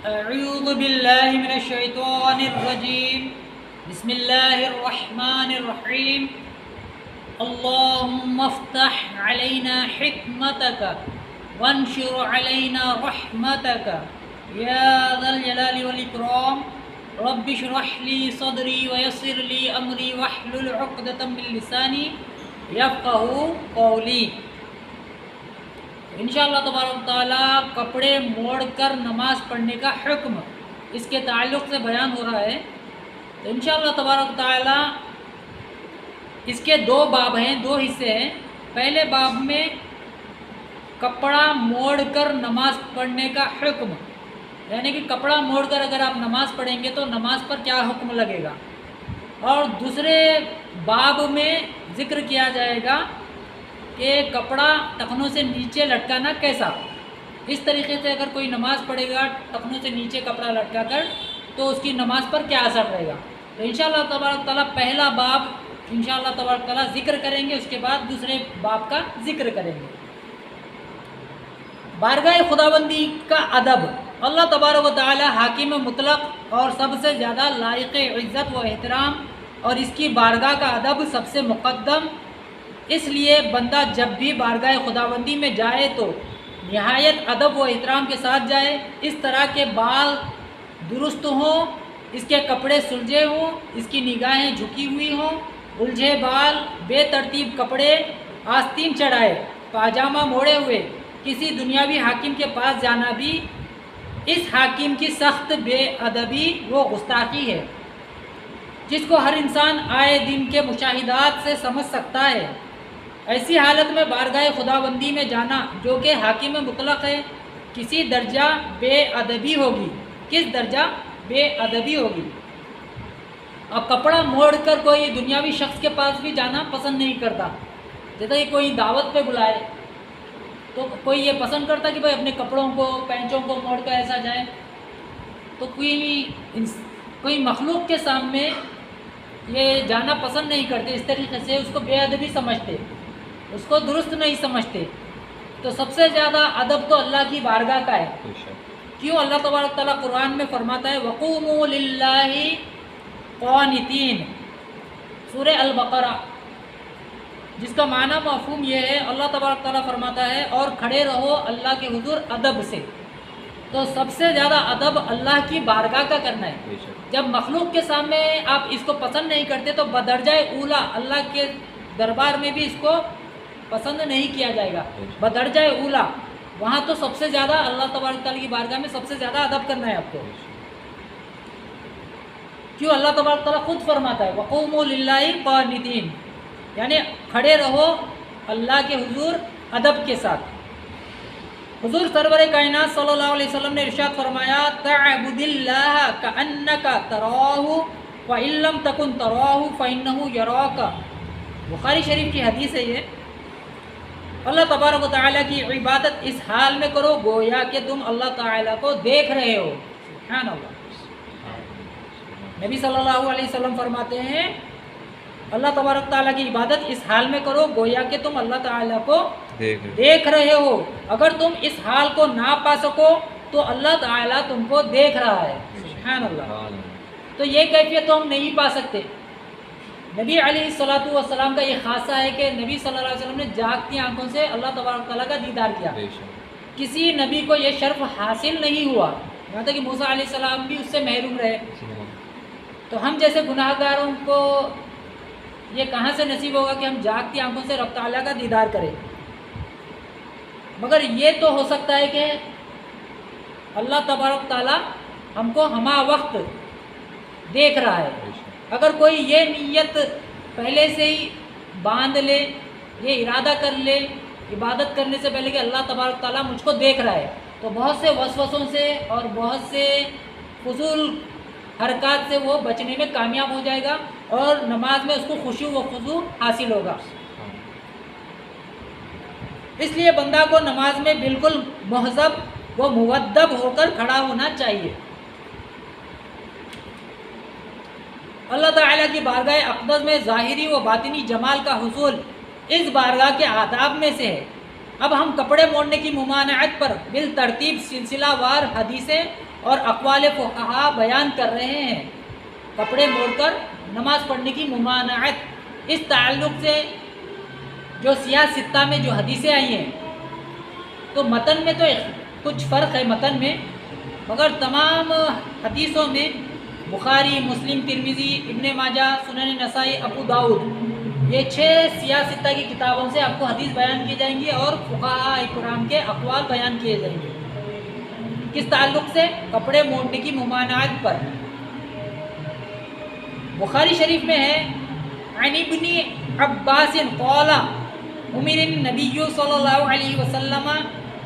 اعوذ باللہ من الشیطان الرجیم بسم اللہ الرحمن الرحیم اللہم افتح علینا حکمتک وانشر علینا رحمتک یا ذا الجلال والاکرام رب اشرح لی صدری ویسر لی امری واحلل عقدۃ من لسانی یفقہوا قولی۔ انشاءاللہ تبارک تعالیٰ کپڑے موڑ کر نماز پڑھنے کا حکم اس کے تعلق سے بیان ہو رہا ہے۔ تو انشاءاللہ تبارک تعالیٰ اس کے دو باب ہیں، دو حصے ہیں۔ پہلے باب میں کپڑا موڑ کر نماز پڑھنے کا حکم، یعنی کہ کپڑا موڑ کر اگر آپ نماز پڑھیں گے تو نماز پر کیا حکم لگے گا، اور دوسرے باب میں ذکر کیا جائے گا کہ کپڑا ٹخنوں سے نیچے لٹکانا کیسا۔ اس طریقے سے اگر کوئی نماز پڑھے گا ٹخنوں سے نیچے کپڑا لٹکا کر تو اس کی نماز پر کیا اثر رہے گا۔ تو انشاءاللہ تبارک تعالیٰ پہلا باب انشاءاللہ تبارک تعالیٰ ذکر کریں گے، اس کے بعد دوسرے باب کا ذکر کریں گے۔ بارگاہ خداوندی کا ادب۔ اللہ تبارک و تعالیٰ حاکم مطلق اور سب سے زیادہ لائق عزت و احترام، اور اس کی بارگاہ کا ادب سب سے مقدم۔ اس لیے بندہ جب بھی بارگاہ خداوندی میں جائے تو نہایت ادب و احترام کے ساتھ جائے۔ اس طرح کے بال درست ہوں، اس کے کپڑے سلجھے ہوں، اس کی نگاہیں جھکی ہوئی ہوں، الجھے بال، بے ترتیب کپڑے، آستین چڑھائے، پاجامہ موڑے ہوئے کسی دنیاوی حاکم کے پاس جانا بھی اس حاکم کی سخت بے ادبی و گستاخی ہے، جس کو ہر انسان آئے دن کے مشاہدات سے سمجھ سکتا ہے۔ ایسی حالت میں بارگاہ خداوندی میں جانا جو کہ حاکم مطلق ہے کسی درجہ بے ادبی ہوگی۔ کس درجہ بے ادبی ہوگی۔ اب کپڑا موڑ کر کوئی دنیاوی شخص کے پاس بھی جانا پسند نہیں کرتا، جیسے کہ کوئی دعوت پہ بلائے تو کوئی یہ پسند کرتا کہ بھائی اپنے کپڑوں کو پینچوں کو موڑ کر ایسا جائے، تو کوئی مخلوق کے سامنے یہ جانا پسند نہیں کرتے، اس طریقے سے اس کو بے ادبی سمجھتے، اس کو درست نہیں سمجھتے۔ تو سب سے زیادہ ادب تو اللہ کی بارگاہ کا ہے۔ کیوں؟ اللہ تبارک تعالیٰ قرآن میں فرماتا ہے وَقُومُوا لِلَّهِ قَانِتِينَ، سورہ البقرہ، جس کا معنی مفہوم یہ ہے، اللہ تبارک تعالیٰ فرماتا ہے اور کھڑے رہو اللہ کے حضور ادب سے۔ تو سب سے زیادہ ادب اللہ کی بارگاہ کا کرنا ہے۔ جب مخلوق کے سامنے آپ اس کو پسند نہیں کرتے تو بدرجہ اولا اللہ کے دربار میں بھی اس کو پسند نہیں کیا جائے گا، بدرجہ اولا وہاں تو سب سے زیادہ اللہ تبارک تعالیٰ کی بارگاہ میں سب سے زیادہ ادب کرنا ہے آپ کو۔ کیوں؟ اللہ تبارک تعالیٰ خود فرماتا ہے وَقُومُوا لِلَّهِ قَانِتِينَ، یعنی کھڑے رہو اللہ کے حضور ادب کے ساتھ۔ حضور سرور کائنات صلی اللہ علیہ وسلم نے ارشاد فرمایا تَعْبُدِ اللَّهَ كَأَنَّكَ تَرَاهُ وَإِن لَّمْ تَكُن تَرَاهُ فَإِنَّهُ يَرَاكَ۔ بخاری شریف کی حدیث ہے یہ۔ اللہ تبارک و تعالیٰ کی عبادت اس حال میں کرو گویا کہ تم اللہ تعالیٰ کو دیکھ رہے ہو۔ سبحان اللہ۔ نبی صلی اللہ علیہ وسلم فرماتے ہیں اللہ تبارک تعالیٰ کی عبادت اس حال میں کرو گویا کہ تم اللہ تعالیٰ کو دیکھ رہے ہو۔ اگر تم اس حال کو نہ پا سکو تو اللہ تعالیٰ تم کو دیکھ رہا ہے۔ سبحان اللہ۔ تو یہ کیفیت تو ہم نہیں پا سکتے۔ نبی علیہ الصلوۃ والسلام کا یہ خاصہ ہے کہ نبی صلی اللہ علیہ وسلم نے جاگتی آنکھوں سے اللہ تبارک تعالیٰ کا دیدار کیا۔ کسی نبی کو یہ شرف حاصل نہیں ہوا، یہاں تک کہ موسیٰ علیہ السلام بھی اس سے محروم رہے۔ تو ہم جیسے گناہ گاروں کو یہ کہاں سے نصیب ہوگا کہ ہم جاگتی آنکھوں سے رب تعالیٰ کا دیدار کریں۔ مگر یہ تو ہو سکتا ہے کہ اللہ تبارک تعالیٰ ہم کو ہمہ وقت دیکھ رہا ہے۔ اگر کوئی یہ نیت پہلے سے ہی باندھ لے، یہ ارادہ کر لے عبادت کرنے سے پہلے کہ اللہ تبارک تعالیٰ مجھ کو دیکھ رہا ہے، تو بہت سے وسوسوں سے اور بہت سے فضول حرکات سے وہ بچنے میں کامیاب ہو جائے گا، اور نماز میں اس کو خشوع و خضوع حاصل ہوگا۔ اس لیے بندہ کو نماز میں بالکل مہذب و مؤدب ہو کر کھڑا ہونا چاہیے۔ اللہ تعالیٰ کی بارگاہ اقدس میں ظاہری و باطنی جمال کا حصول اس بارگاہ کے آداب میں سے ہے۔ اب ہم کپڑے موڑنے کی ممانعت پر بالترتیب سلسلہ وار حدیثیں اور اقوال فقہا بیان کر رہے ہیں کپڑے موڑ کر نماز پڑھنے کی ممانعت۔ اس تعلق سے جو سیاہ ستہ میں جو حدیثیں آئی ہیں تو متن میں تو کچھ فرق ہے متن میں، مگر تمام حدیثوں میں بخاری، مسلم، ترمذی، ابن ماجہ، سنن نسائی، ابو داؤد، یہ 6 سیاہ ستہ کی کتابوں سے آپ کو حدیث بیان کی جائیں گی اور فقہاء کرام کے اقوال بیان کیے جائیں گے۔ کس تعلق سے؟ کپڑے موڑنے کی ممانعت پر۔ بخاری شریف میں ہے عن ابن عباس قال امر النبی صلی اللہ علیہ وسلم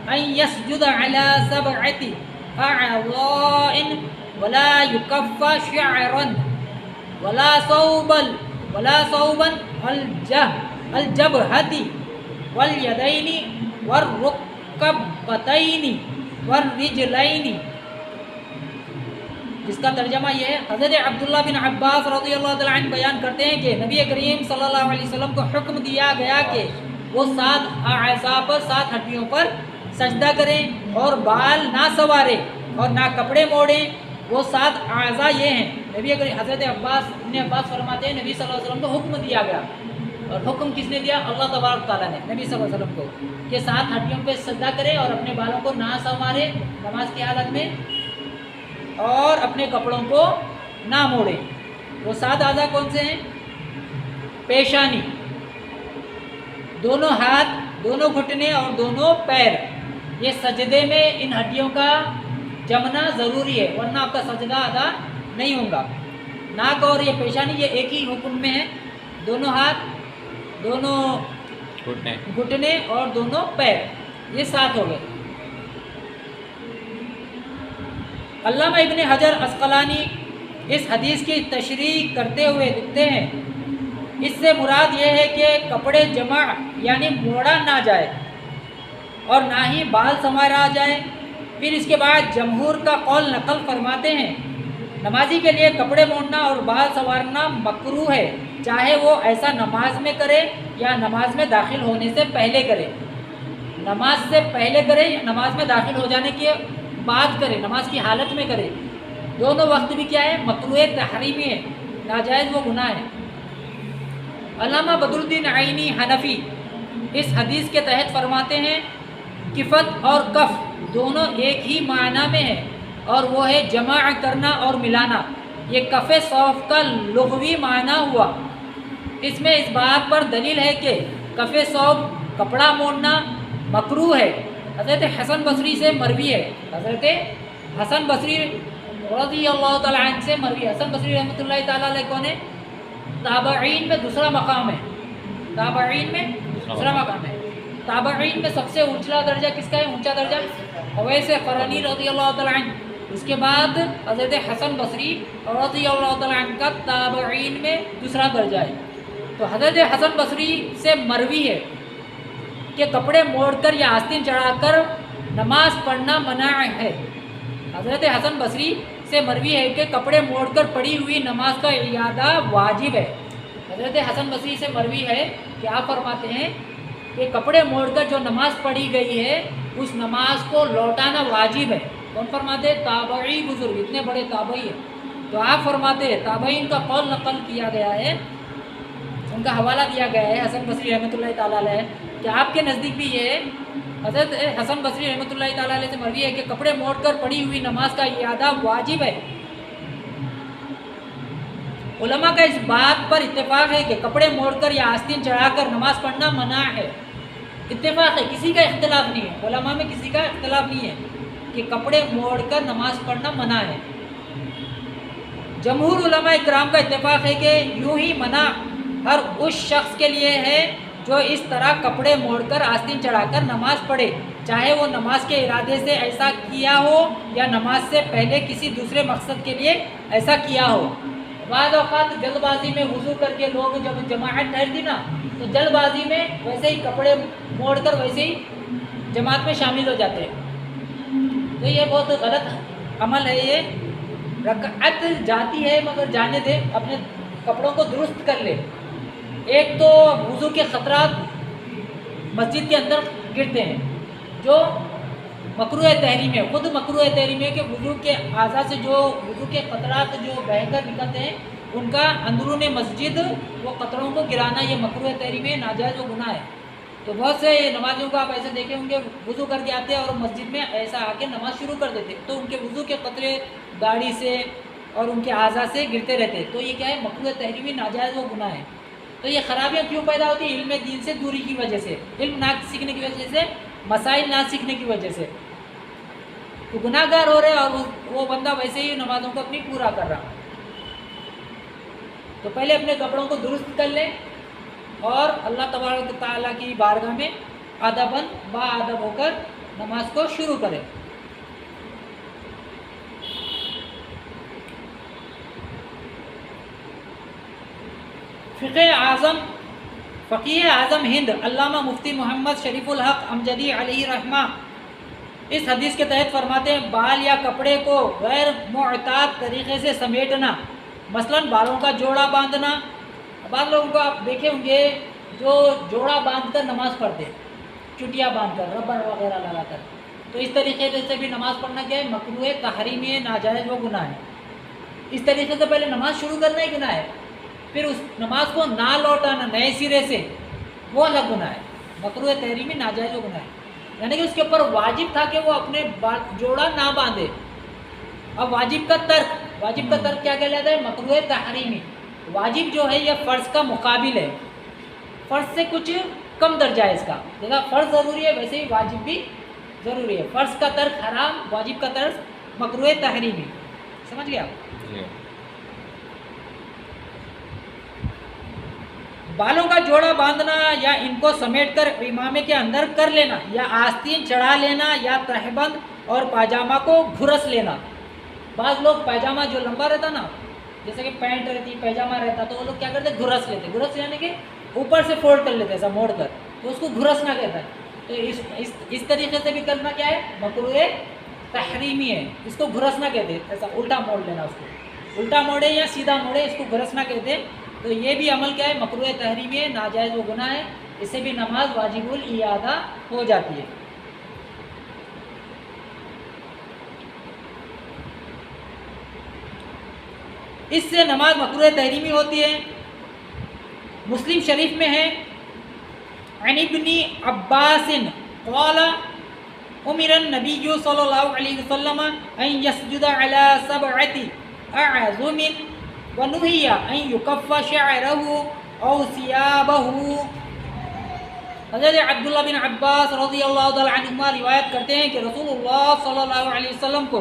ان يسجد على 7 اعضاء ولا يكف شعرا ولا صوبا الجبهة واليدين والركبتين والرجلين، جس کا ترجمہ یہ ہے، حضرت عبداللہ بن عباس رضی اللہ تعالیٰ عنہ بیان کرتے ہیں کہ نبی کریم صلی اللہ علیہ وسلم کو حکم دیا گیا کہ وہ 7 اعضاء پر، 7 ہڈیوں پر سجدہ کریں اور بال نہ سنواریں اور نہ کپڑے موڑیں۔ وہ 7 اعضاء یہ ہیں، نبی کریم حضرت ابن عباس فرماتے ہیں نبی صلی اللہ علیہ وسلم کو حکم دیا گیا، اور حکم کس نے دیا؟ اللہ تبارک تعالیٰ نے نبی صلی اللہ علیہ وسلم کو، کہ 7 ہڈیوں پہ سجدہ کرے اور اپنے بالوں کو نہ سنوارے نماز کی حالت میں اور اپنے کپڑوں کو نہ موڑے۔ وہ 7 اعضاء کون سے ہیں؟ پیشانی، دونوں ہاتھ، دونوں گھٹنے اور دونوں پیر، یہ سجدے میں ان ہڈیوں کا جمنا ضروری ہے ورنہ آپ کا سجدہ ادا نہیں ہوگا۔ ناک اور یہ پیشانی یہ ایک ہی حکم میں ہے، دونوں ہاتھ، دونوں گھٹنے اور دونوں پیر، یہ 7 ہو گئے۔ علامہ ابن حجر عسقلانی اس حدیث کی تشریح کرتے ہوئے لکھتے ہیں اس سے مراد یہ ہے کہ کپڑے جمع یعنی موڑا نہ جائے اور نہ ہی بال سنوارا جائے۔ پھر اس کے بعد جمہور کا قول نقل فرماتے ہیں نمازی کے لیے کپڑے موڑنا اور بال سنوارنا مکروہ ہے، چاہے وہ ایسا نماز میں کرے یا نماز میں داخل ہونے سے پہلے کرے۔ نماز سے پہلے کرے یا نماز میں داخل ہو جانے کے بعد کرے، نماز کی حالت میں کرے، دونوں وقت بھی کیا ہے؟ مکروہ تحریمی ہے، ناجائز وہ گناہ ہے۔ علامہ بدر الدین عینی حنفی اس حدیث کے تحت فرماتے ہیں کفت اور کف دونوں ایک ہی معنی میں ہے اور وہ ہے جمع کرنا اور ملانا۔ یہ کف صوف کا لغوی معنی ہوا۔ اس میں اس بات پر دلیل ہے کہ کف صوف کپڑا موڑنا مکروہ ہے۔ حضرت حسن بصری سے مروی ہے، حضرت حسن بصری رضی اللہ تعالیٰ عنہ سے مروی ہے۔ حسن بصری رحمۃ اللہ تعالیٰ علیہ کون ہے؟ تابعین میں دوسرا مقام ہے، تابعین میں دوسرا مقام ہے۔ تابعین میں سب سے اونچا درجہ کس کا ہے؟ اونچا درجہ اویس قرنی رضی اللہ تعالیٰ عنہ، اس کے بعد حضرت حسن بصری رضی اللہ تعالیٰ عنہ کا تابعین میں دوسرا درجہ ہے۔ تو حضرت حسن بصری سے مروی ہے کہ کپڑے موڑ کر یا آستین چڑھا کر نماز پڑھنا منع ہے۔ حضرت حسن بصری سے مروی ہے کہ کپڑے موڑ کر پڑھی ہوئی نماز کا اعادہ واجب ہے۔ حضرت حسن بصری سے مروی ہے کہ آپ فرماتے ہیں کہ کپڑے موڑ کر جو نماز پڑھی گئی ہے اس نماز کو لوٹانا واجب ہے۔ کون فرماتے ہیں؟ تابعی بزرگ، اتنے بڑے تابعی ہیں۔ تو آپ فرماتے ہیں تابعین کا قول نقل کیا گیا ہے، ان کا حوالہ دیا گیا ہے حسن بصری رحمۃ اللہ تعالیٰ علیہ کہ آپ کے نزدیک بھی یہ ہے، حضرت حسن بصری رحمۃ اللہ تعالیٰ علیہ سے مروی ہے کہ کپڑے موڑ کر پڑھی ہوئی نماز کا اعادہ واجب ہے۔ علماء کا اس بات پر اتفاق ہے کہ کپڑے موڑ کر یا آستین چڑھا کر نماز پڑھنا منع ہے، اتفاق ہے، کسی کا اختلاف نہیں ہے، علماء میں کسی کا اختلاف نہیں ہے کہ کپڑے موڑ کر نماز پڑھنا منع ہے۔ جمہور علماء کرام کا اتفاق ہے کہ یوں ہی منع ہر اس شخص کے لیے ہے جو اس طرح کپڑے موڑ کر آستین چڑھا کر نماز پڑھے، چاہے وہ نماز کے ارادے سے ایسا کیا ہو یا نماز سے پہلے کسی دوسرے مقصد کے لیے ایسا کیا ہو۔ بعض اوقات جلد بازی میں وضو کر کے لوگ جب جماعت ٹھہرتی نا تو جلد بازی میں ویسے ہی کپڑے موڑ کر ویسے ہی جماعت میں شامل ہو جاتے ہیں، تو یہ بہت غلط عمل ہے۔ یہ رکعت جاتی ہے مگر جانے دے، اپنے کپڑوں کو درست کر لے۔ ایک تو وضو کے خطرات مسجد کے اندر گرتے ہیں، جو مکروہ تحریم ہے، خود مکروہ تحریم ہے کہ وضو کے اعضاء سے جو وضو کے قطرات جو بہہ کر نکلتے ہیں ان کا اندرون مسجد وہ قطروں کو گرانا یہ مکروہ تحریم ہے، ناجائز و گناہ ہے۔ تو بہت سے نمازیوں کو آپ ایسے دیکھیں ہوں گے وضو کر کے آتے ہیں اور مسجد میں ایسا آ کے نماز شروع کر دیتے، تو ان کے وضو کے قطرے داڑھی سے اور ان کے اعضاء سے گرتے رہتے، تو یہ کیا ہے؟ مکروہ تحریمی، ناجائز و گناہ ہے۔ تو یہ خرابیاں کیوں پیدا ہوتی ہیں؟ علم دین سے دوری کی وجہ سے، علم نہ سیکھنے کی وجہ سے، مسائل نہ سیکھنے کی وجہ سے، تو گناہ گار ہو رہے اور وہ بندہ ویسے ہی نمازوں کو اپنی پورا کر رہا۔ تو پہلے اپنے کپڑوں کو درست کر لیں اور اللہ تبارک و تعالیٰ کی بارگاہ میں ادباً با ادب ہو کر نماز کو شروع کریں۔ فقیہ اعظم ہند علامہ مفتی محمد شریف الحق امجدی علیہ رحمہ اس حدیث کے تحت فرماتے ہیں بال یا کپڑے کو غیر معتاد طریقے سے سمیٹنا، مثلاً بالوں کا جوڑا باندھنا۔ بعض لوگوں کو آپ دیکھے ہوں گے جو جوڑا باندھ کر نماز پڑھتے، چٹیاں باندھ کر، ربڑ وغیرہ لگا کر، تو اس طریقے سے بھی نماز پڑھنا کیا ہے؟ مکروہ تحریمی ہے، ناجائز و گناہ ہے۔ اس طریقے سے پہلے نماز شروع کرنا ہی گناہ ہے، پھر اس نماز کو نہ لوٹانا نئے سرے سے وہ الگ گناہ ہے، مکروہ تحریمی، ناجائز و گناہ ہے۔ یعنی کہ اس کے اوپر واجب تھا کہ وہ اپنے جوڑا نہ باندھے، اب واجب کا ترک کیا کہلاتا ہے؟ مکروہ تحریمی۔ واجب جو ہے یہ فرض کا مقابل ہے، فرض سے کچھ کم درجہ ہے اس کا، جیسا فرض ضروری ہے ویسے ہی واجب بھی ضروری ہے۔ فرض کا ترک حرام، واجب کا ترک مکروہ تحریمی، سمجھ گیا؟ بالوں کا جوڑا باندھنا یا ان کو سمیٹ کر امامے کے اندر کر لینا، یا آستین چڑھا لینا، یا تہبند اور پاجامہ کو گھرس لینا۔ بعض لوگ پاجامہ جو لمبا رہتا نا، جیسے کہ پینٹ رہتی، پاجامہ رہتا، تو وہ لوگ کیا کرتے؟ گھرس لیتے۔ گھرس یعنی کہ اوپر سے فولڈ کر لیتے، ایسا موڑ کر، تو اس کو گھرسنا کہتا ہے۔ تو اس طریقے سے بھی کرنا کیا ہے؟ مکروہ تحریمی ہے، اس کو گھرسنا کہتے ہیں، ایسا الٹا موڑ لینا، اس کو الٹا موڑے یا سیدھا موڑے، اس کو گھرسنا کہتے ہیں۔ تو یہ بھی عمل کیا ہے؟ مکروہ تحریمی ہے، ناجائز و گناہ ہے، اس سے بھی نماز واجب الاعادہ ہو جاتی ہے۔ اس سے نماز مکروہ تحریمی ہوتی ہے۔ مسلم شریف میں ہے عن ابن عباس قال امر النبی صلی اللہ علیہ وسلم ان يسجد على 7 اعظم ونهي ان يكف شعره او ثيابه۔ حضرت عبداللہ بن عباس رضی اللہ تعالی عنہما روایت کرتے ہیں کہ رسول اللہ صلی اللہ علیہ وسلم کو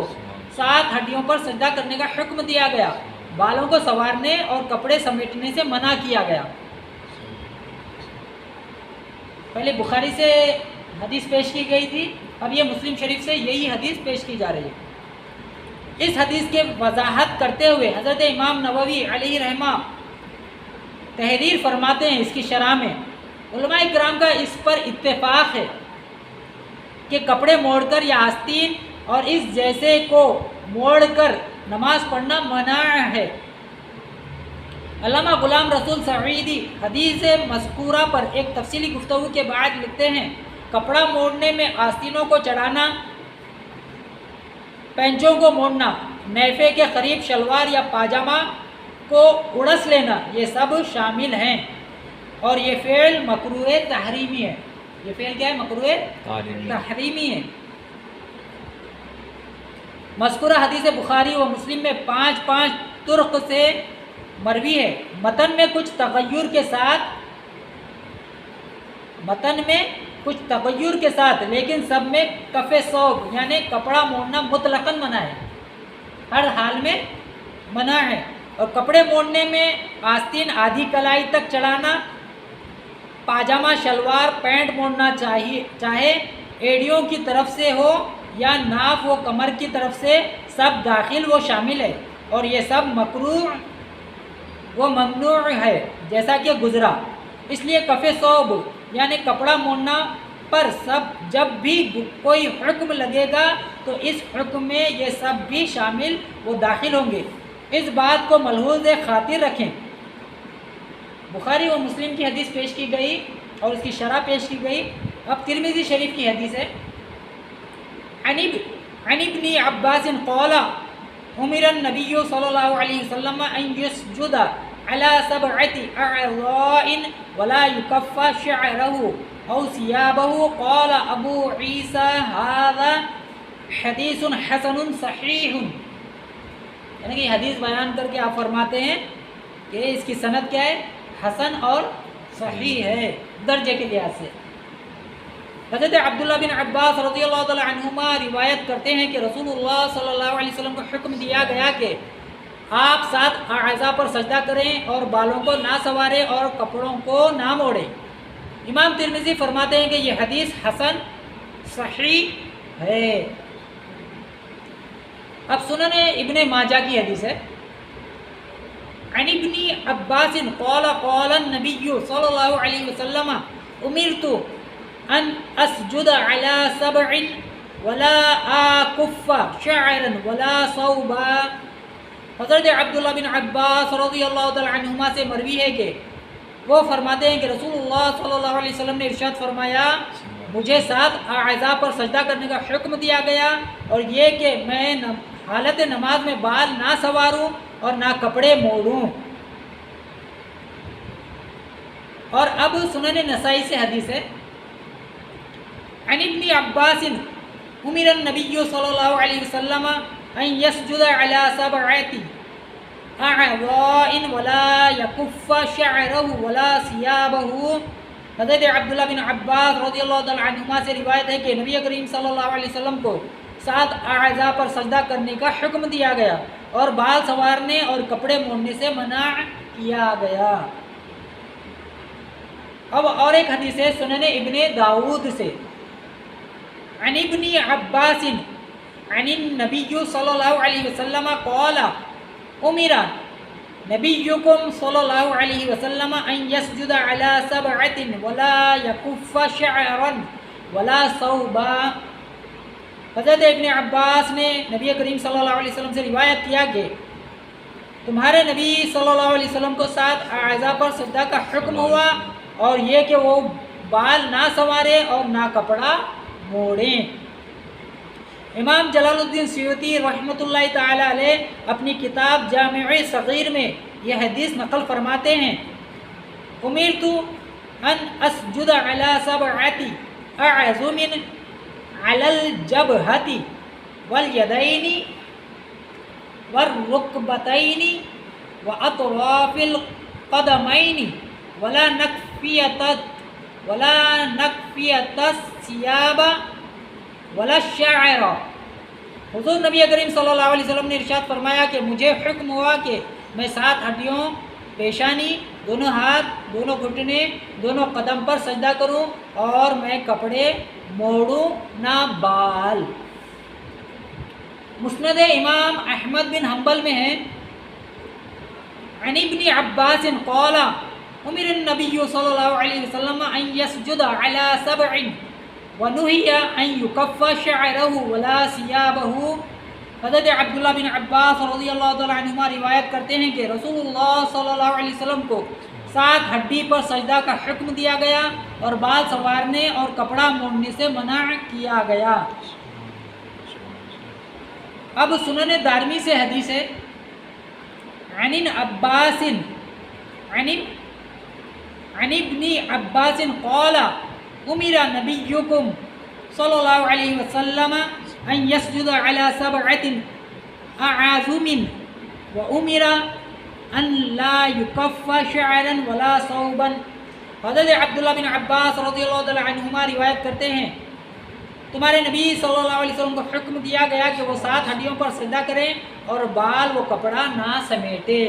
7 ہڈیوں پر سجدہ کرنے کا حکم دیا گیا، بالوں کو سنوارنے اور کپڑے سمیٹنے سے منع کیا گیا۔ پہلے بخاری سے حدیث پیش کی گئی تھی، اب یہ مسلم شریف سے یہی حدیث پیش کی جا رہی ہے۔ اس حدیث کے وضاحت کرتے ہوئے حضرت امام نووی علیہ رحمہ تحریر فرماتے ہیں اس کی شرح میں، علماء کرام کا اس پر اتفاق ہے کہ کپڑے موڑ کر یا آستین اور اس جیسے کو موڑ کر نماز پڑھنا منع ہے۔ علامہ غلام رسول سعیدی حدیث مذکورہ پر ایک تفصیلی گفتگو کے بعد لکھتے ہیں، کپڑا موڑنے میں آستینوں کو چڑھانا، پینچوں کو موڑنا، نیفے کے قریب شلوار یا پاجامہ کو اڑس لینا، یہ سب شامل ہیں، اور یہ فعل مکروہ تحریمی ہے۔ یہ فعل کیا ہے؟ مکروہ تحریمی ہے۔ مذکورہ حدیث بخاری و مسلم میں 5 طرق سے مروی ہے، متن میں کچھ تغیر کے ساتھ، لیکن سب میں کف ثوب یعنی کپڑا موڑنا مطلقاً منع ہے، ہر حال میں منع ہے۔ اور کپڑے موڑنے میں آستین آدھی کلائی تک چڑھانا، پاجامہ شلوار پینٹ موڑنا چاہے ایڑیوں کی طرف سے ہو یا ناف و کمر کی طرف سے، سب داخل و شامل ہے، اور یہ سب مکروہ و ممنوع ہے جیسا کہ گزرا۔ اس لیے کف ثوب یعنی کپڑا موڑنا پر جب بھی کوئی حکم لگے گا تو اس حکم میں یہ سب بھی شامل و داخل ہوں گے، اس بات کو ملحوظ خاطر رکھیں۔ بخاری و مسلم کی حدیث پیش کی گئی اور اس کی شرح پیش کی گئی۔ اب ترمذی شریف کی حدیث ہے، عن ابن عباس قال امر النبي صلى الله عليه وسلم ان يسجد على 7 اعضاء ولا يكف شعره او ثيابه. قال ابو عيسى هذا حدیث حسن صحیح. یعنی کہ حدیث بیان کر کے آپ فرماتے ہیں کہ اس کی سند کیا ہے؟ حسن اور صحیح ہے درجے کے لحاظ سے. حضرت عبداللہ بن عباس رضی اللہ تعالی عنہما روایت کرتے ہیں کہ رسول اللہ صلی اللہ علیہ وسلم کو حکم دیا گیا کہ آپ 7 اعضاء پر سجدہ کریں اور بالوں کو نہ سنواریں اور کپڑوں کو نہ موڑیں. امام ترمذی فرماتے ہیں کہ یہ حدیث حسن صحیح ہے. اب سنن ابن ماجہ کی حدیث ہے. عن ابن عباس قال قال النبی صلی اللہ علیہ وسلم امرت ان اسجد على 7 ولا اكف شعرا ولا ثوبا. حضرت عبداللہ بن عباس رضی اللہ تعالی عنہما سے مروی ہے کہ وہ فرماتے ہیں کہ رسول اللہ صلی اللہ علیہ وسلم نے ارشاد فرمایا مجھے 7 اعضاء پر سجدہ کرنے کا حکم دیا گیا اور یہ کہ میں حالت نماز میں بال نہ سنواروں اور نہ کپڑے موڑوں. اور اب سنن نسائی سے حدیث ہے. عن ابن عباس امر النبی صلی اللہ علیہ وسلم ان يسجد على 7 اعضاء ولا يكف شعره ولا ثيابه. حضرت عبداللہ بن عباس رضی اللہ تعالی عنہما سے روایت ہے کہ نبی کریم صلی اللہ علیہ وسلم کو 7 اعضاء پر سجدہ کرنے کا حکم دیا گیا اور بال سنوارنے اور کپڑے موڑنے سے منع کیا گیا. اب اور ایک حدیث ہے سنن ابن داود سے. عن ابن عباس عن النبی صلی اللہ علیہ وسلم قال امر نبیکم صلی اللہ علیہ وسلم ان يسجد على 7 ولا يكف شعرا ولا ثوبا. حضرت ابن عباس نے نبی کریم صلی اللہ علیہ وسلم سے روایت کیا کہ تمہارے نبی صلی اللہ علیہ وسلم کو 7 اعضاء پر سجدہ کا حکم ہوا اور یہ کہ وہ بال نہ سنوارے اور نہ کپڑا موڑیں. امام جلال الدین سیوطی رحمۃ اللہ تعالی علیہ اپنی کتاب جامع صغیر میں یہ حدیث نقل فرماتے ہیں امرت ان اسجد على 7 اعظم على الجبهة واليدين والركبتين واطراف القدمين ولا نكفية الثياب ولا الشعر. حضور نبی کریم صلی اللہ علیہ وسلم نے ارشاد فرمایا کہ مجھے حکم ہوا کہ میں 7 ہڈیوں پیشانی دونوں ہاتھ دونوں گھٹنے دونوں قدم پر سجدہ کروں اور میں کپڑے موڑوں نہ بال. مسند امام احمد بن حنبل میں ہے عن ابن عباس قال امر النبی صلی اللہ علیہ وسلم ان يسجد على 7 ونهي ان يكف شعره ولا ثيابه. حضرت عبداللہ بن عباس رضی اللہ تعالی عنہما روایت کرتے ہیں کہ رسول اللہ صلی اللہ علیہ وسلم کو 7 ہڈی پر سجدہ کا حکم دیا گیا اور بال سنوارنے اور کپڑا موڑنے سے منع کیا گیا. اب سنن دارمی سے حدیث ہے عن عباس عن ابن عباس قال امر نبیکم صلی اللہ علیہ وسلم ان يسجد على 7 اعظم وامر ان لا يكف شعرا ولا ثوبا. حضرت عبداللہ بن عباس رضی اللہ تعالی عنہما روایت کرتے ہیں تمہارے نبی صلی اللہ علیہ وسلم کو حکم دیا گیا کہ وہ 7 ہڈیوں پر سجدہ کریں اور بال و کپڑا نہ سمیٹے.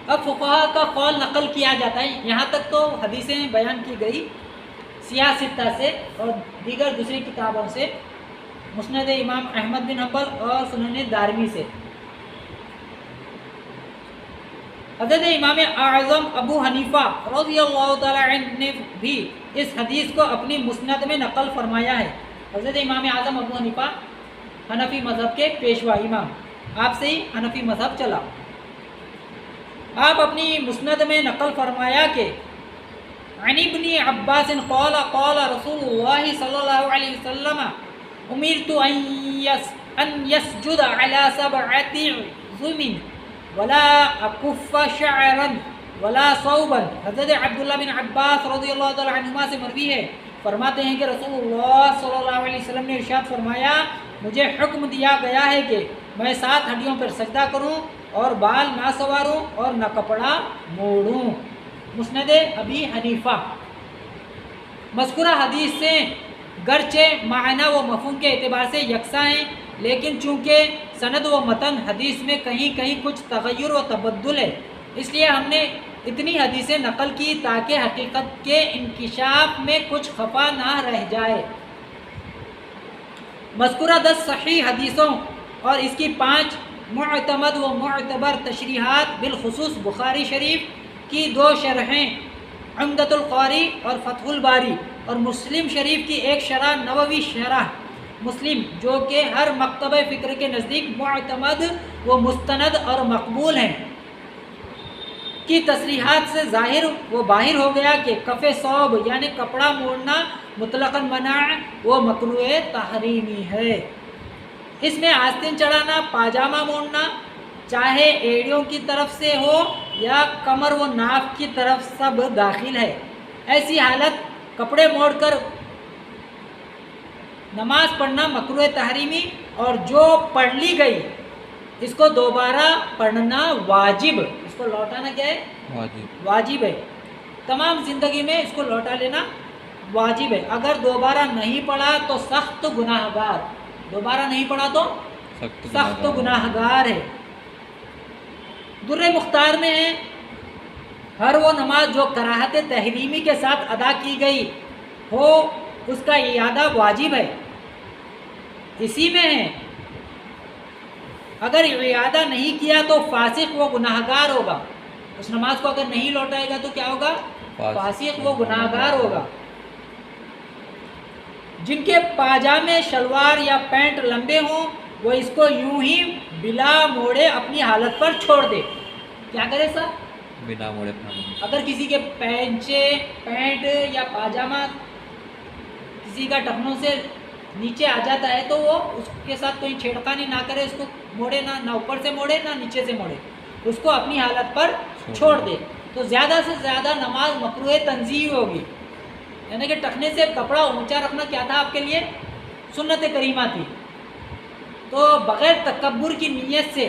اب فقہا کا قول نقل کیا جاتا ہے. یہاں تک تو حدیثیں بیان کی گئی سیاہ ستہ سے اور دیگر دوسری کتابوں سے مسند امام احمد بن حنبل اور سنن دارمی سے. حضرت امام اعظم ابو حنیفہ رضی اللہ تعالی عنہ نے بھی اس حدیث کو اپنی مسند میں نقل فرمایا ہے. حضرت امام اعظم ابو حنیفہ حنفی مذہب کے پیشوا امام، آپ سے ہی حنفی مذہب چلا. آپ اپنی مسند میں نقل فرمایا کہ عن ابن عباس قال قال رسول الله صلى الله عليه وسلم امرت ان يسجد على 7 عظم ولا اكف شعرا ولا صوبا. حضرت عبداللہ بن عباس رضی اللہ تعالی عنہما سے مروی ہے، فرماتے ہیں کہ رسول اللہ صلی اللہ علیہ وسلم نے ارشاد فرمایا مجھے حکم دیا گیا ہے کہ میں 7 ہڈیوں پر سجدہ کروں اور بال نہ سنواروں اور نہ کپڑا موڑوں. مسند ابی حنیفہ. مذکورہ حدیث سے گرچہ معنی و مفہوم کے اعتبار سے یکساں ہیں، لیکن چونکہ سند و متن حدیث میں کہیں کہیں کچھ تغیر و تبدل ہے، اس لیے ہم نے اتنی حدیثیں نقل کی تاکہ حقیقت کے انکشاف میں کچھ خفا نہ رہ جائے. مذکورہ 10 صحیح حدیثوں اور اس کی 5 معتمد و معتبر تشریحات بالخصوص بخاری شریف کی 2 شرحیں عمدۃ القاری اور فتح الباری اور مسلم شریف کی ایک شرح نووی شرح مسلم جو کہ ہر مکتبہ فکر کے نزدیک معتمد و مستند اور مقبول ہیں کی تصریحات سے ظاہر و باہر ہو گیا کہ کف ثوب یعنی کپڑا موڑنا مطلقاً منع و مکروہ تحریمی ہے. اس میں آستین چڑھانا، پاجامہ موڑنا چاہے ایڑیوں کی طرف سے ہو یا کمر و ناف کی طرف سب داخل ہے. ایسی حالت کپڑے موڑ کر نماز پڑھنا مکروہ تحریمی اور جو پڑھ لی گئی اس کو دوبارہ پڑھنا واجب. اس کو لوٹانا کیا ہے؟ واجب ہے. تمام زندگی میں اس کو لوٹا لینا واجب ہے. اگر دوبارہ نہیں پڑھا تو سخت گناہ گار، دوبارہ نہیں پڑھا تو سخت گناہ گار ہے. در مختار میں ہے ہر وہ نماز جو کراہت تحریمی کے ساتھ ادا کی گئی ہو اس کا اعادہ واجب ہے. اسی میں ہے اگر اعادہ نہیں کیا تو فاسق و گناہ گار ہوگا. اس نماز کو اگر نہیں لوٹائے گا تو کیا ہوگا؟ فاسق و گناہ گار ہوگا. جن کے پاجامے شلوار یا پینٹ لمبے ہوں وہ اس کو یوں ہی بلا موڑے اپنی حالت پر چھوڑ دے. کیا کرے سر؟ بنا موڑے. اگر کسی کے پینٹ یا پاجامہ کسی کا ٹخنوں سے نیچے آ جاتا ہے تو وہ اس کے ساتھ کوئی چھیڑخانی نہ کرے، اس کو موڑے نہ اوپر سے موڑے نہ نیچے سے موڑے، اس کو اپنی حالت پر چھوڑ دے تو زیادہ سے زیادہ نماز مکروہ تنزیہی ہوگی. یعنی کہ ٹخنے سے کپڑا اونچا رکھنا کیا تھا آپ کے لیے؟ سنت کریمہ تھی. تو بغیر تکبر کی نیت سے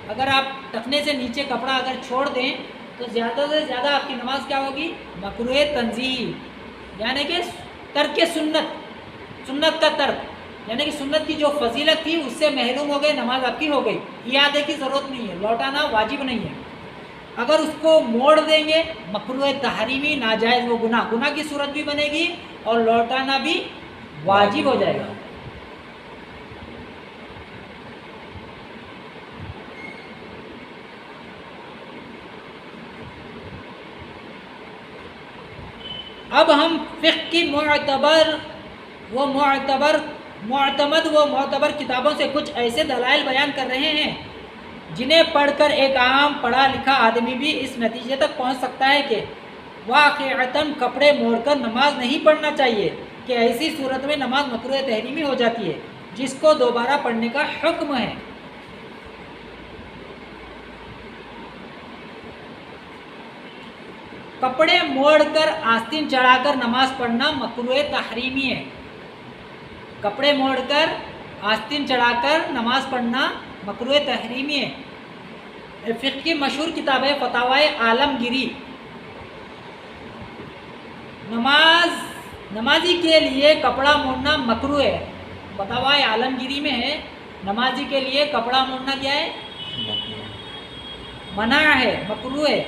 اگر آپ ٹخنے سے نیچے کپڑا اگر چھوڑ دیں تو زیادہ سے زیادہ آپ کی نماز کیا ہوگی؟ مکروہ تنزیہی، یعنی کہ ترک سنت کا ترک، یعنی کہ سنت کی جو فضیلت تھی اس سے محروم ہو گئے، نماز آپ کی ہو گئی. اعادے کی ضرورت نہیں ہے، لوٹانا واجب نہیں ہے. اگر اس کو موڑ دیں گے مکروہ تحریمی ناجائز وہ گناہ کی صورت بھی بنے گی اور لوٹانا بھی واجب ہو جائے گا. اب ہم فقہ کی معتمد و معتبر کتابوں سے کچھ ایسے دلائل بیان کر رہے ہیں جنہیں پڑھ کر ایک عام پڑھا لکھا آدمی بھی اس نتیجے تک پہنچ سکتا ہے کہ واقعتاً کپڑے موڑ کر نماز نہیں پڑھنا چاہیے کہ ایسی صورت میں نماز مکروہ تحریمی ہو جاتی ہے جس کو دوبارہ پڑھنے کا حکم ہے. کپڑے موڑ کر آستین چڑھا کر نماز پڑھنا مکروہ تحریمی ہے. کپڑے موڑ کر آستین چڑھا کر نماز پڑھنا مکروہ تحریمی ہے. فقہ کی مشہور کتاب ہے فتاوی عالمگیری. نمازی کے لیے کپڑا موڑنا مکروہ ہے. فتاوی عالمگیری میں ہے نمازی کے لیے کپڑا موڑنا کیا ہے؟ منع ہے، مکروہ ہے.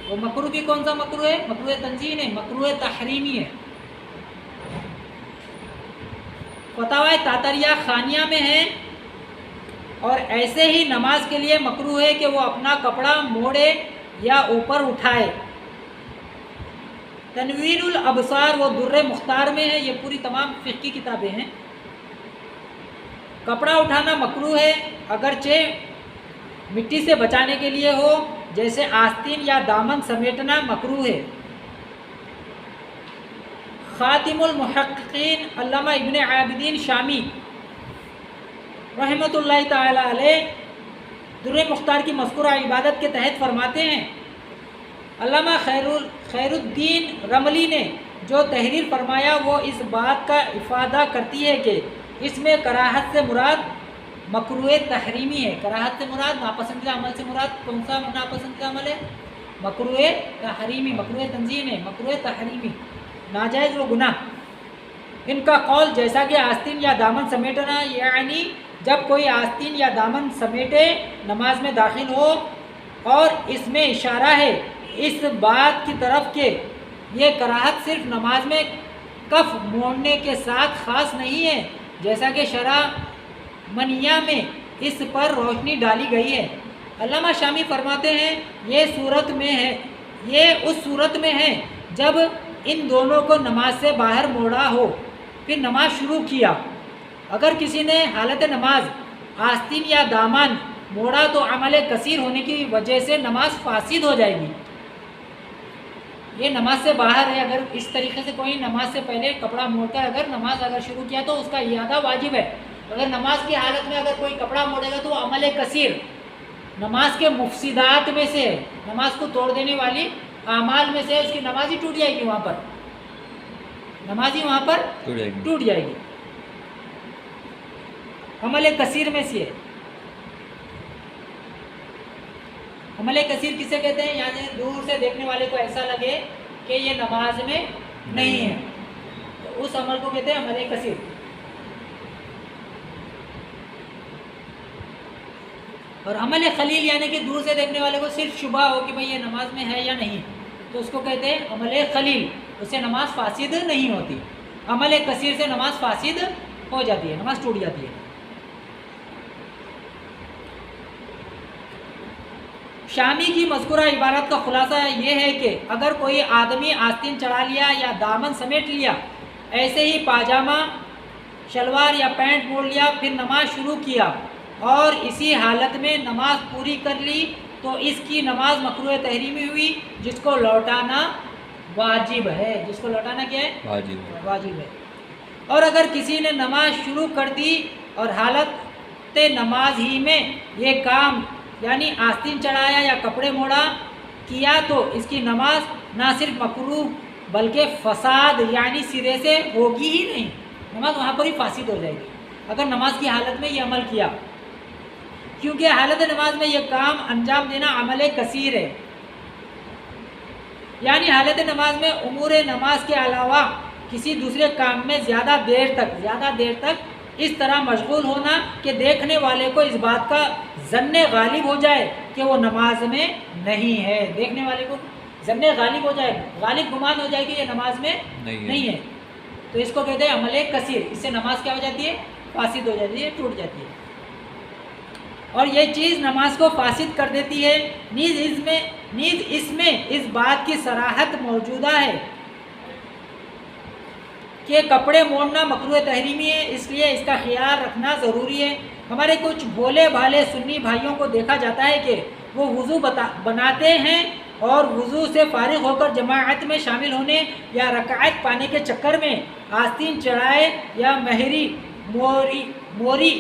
وہ مکروہ بھی کون سا مکروہ ہے؟ مکروہ تنزیہی نہیں، مکروہ تحریمی ہے. فتاوی تاتریہ خانیہ میں ہے اور ایسے ہی نماز کے لیے مکروہ ہے کہ وہ اپنا کپڑا موڑے یا اوپر اٹھائے. تنویر الابصار و در مختار میں ہے. یہ پوری تمام فقہی کتابیں ہیں. کپڑا اٹھانا مکروہ ہے اگرچہ مٹی سے بچانے کے لیے ہو، جیسے آستین یا دامن سمیٹنا مکروہ ہے. خاتم المحققین علامہ ابن عابدین شامی رحمۃ اللہ تعالی علیہ در مختار کی مذکورہ عبادت کے تحت فرماتے ہیں، علامہ خیر الدین رملی نے جو تحریر فرمایا وہ اس بات کا افادہ کرتی ہے کہ اس میں کراہت سے مراد مکروہ تحریمی ہے۔ کراہت سے مراد ناپسندیدہ عمل سے مراد کون سا ناپسندیدہ عمل ہے؟ مکروہ تحریمی، مکروہ تنزیہ ہے، مکروہ تحریمی، ناجائز و گناہ۔ ان کا قول جیسا کہ آستین یا دامن سمیٹنا، یعنی جب کوئی آستین یا دامن سمیٹے نماز میں داخل ہو، اور اس میں اشارہ ہے اس بات کی طرف کہ یہ کراہت صرف نماز میں کف موڑنے کے ساتھ خاص نہیں ہے، جیسا کہ شرح منیہ میں اس پر روشنی ڈالی گئی ہے۔ علامہ شامی فرماتے ہیں یہ اس صورت میں ہے جب ان دونوں کو نماز سے باہر موڑا ہو پھر نماز شروع کیا۔ اگر کسی نے حالت نماز آستین یا دامن موڑا تو عمل کثیر ہونے کی وجہ سے نماز فاسد ہو جائے گی۔ یہ نماز سے باہر ہے، اگر اس طریقے سے کوئی نماز سے پہلے کپڑا موڑ کر اگر نماز شروع کیا تو اس کا اعادہ واجب ہے۔ اگر نماز کی حالت میں اگر کوئی کپڑا موڑے گا تو وہ عمل کثیر نماز کے مفسدات میں سے ہے، نماز کو توڑ دینے والی اعمال میں سے، اس کی نماز ہی ٹوٹ جائے گی، وہاں پر نماز ہی وہاں پر ٹوٹ جائے گی، عمل کثیر میں سے ہے۔ عمل کثیر کسے کہتے ہیں؟ یعنی دور سے دیکھنے والے کو ایسا لگے کہ یہ نماز میں نہیں ہے، تو اس عمل کو کہتے ہیں عمل کثیر۔ اور عمل خلیل یعنی کہ دور سے دیکھنے والے کو صرف شبہ ہو کہ بھئی یہ نماز میں ہے یا نہیں، تو اس کو کہتے ہیں عمل خلیل، اس سے نماز فاسد نہیں ہوتی۔ عمل کثیر سے نماز فاسد ہو جاتی ہے، نماز ٹوٹ جاتی ہے۔ شامی کی مذکورہ عبارت کا خلاصہ یہ ہے کہ اگر کوئی آدمی آستین چڑھا لیا یا دامن سمیٹ لیا، ایسے ہی پاجامہ شلوار یا پینٹ موڑ لیا پھر نماز شروع کیا اور اسی حالت میں نماز پوری کر لی تو اس کی نماز مکروہ تحریمی ہوئی، جس کو لوٹانا واجب ہے۔ جس کو لوٹانا کیا ہے؟ واجب ہے۔ اور اگر کسی نے نماز شروع کر دی اور حالت نماز ہی میں یہ کام یعنی آستین چڑھایا یا کپڑے موڑا کیا تو اس کی نماز نہ صرف مکروہ بلکہ فساد یعنی سرے سے ہوگی ہی نہیں، نماز وہاں پر ہی فاسد ہو جائے گی اگر نماز کی حالت میں یہ عمل کیا، کیونکہ حالت نماز میں یہ کام انجام دینا عمل کثیر ہے۔ یعنی حالت نماز میں امور نماز کے علاوہ کسی دوسرے کام میں زیادہ دیر تک اس طرح مشغول ہونا کہ دیکھنے والے کو اس بات کا ظن غالب ہو جائے کہ وہ نماز میں نہیں ہے، دیکھنے والے کو ظن غالب ہو جائے، غالب گمان ہو جائے کہ یہ نماز میں نہیں ہے، تو اس کو کہتے ہیں عمل کثیر۔ اس سے نماز کیا ہو جاتی ہے؟ فاسد ہو جاتی ہے، ٹوٹ جاتی ہے، اور یہ چیز نماز کو فاسد کر دیتی ہے۔ نیز اس میں اس بات کی صراحت موجودہ ہے کہ کپڑے موڑنا مکروہ تحریمی ہے، اس لیے اس کا خیال رکھنا ضروری ہے۔ ہمارے کچھ بھولے بھالے سنی بھائیوں کو دیکھا جاتا ہے کہ وہ وضو بناتے ہیں اور وضو سے فارغ ہو کر جماعت میں شامل ہونے یا رکعت پانے کے چکر میں آستین چڑھائے یا موری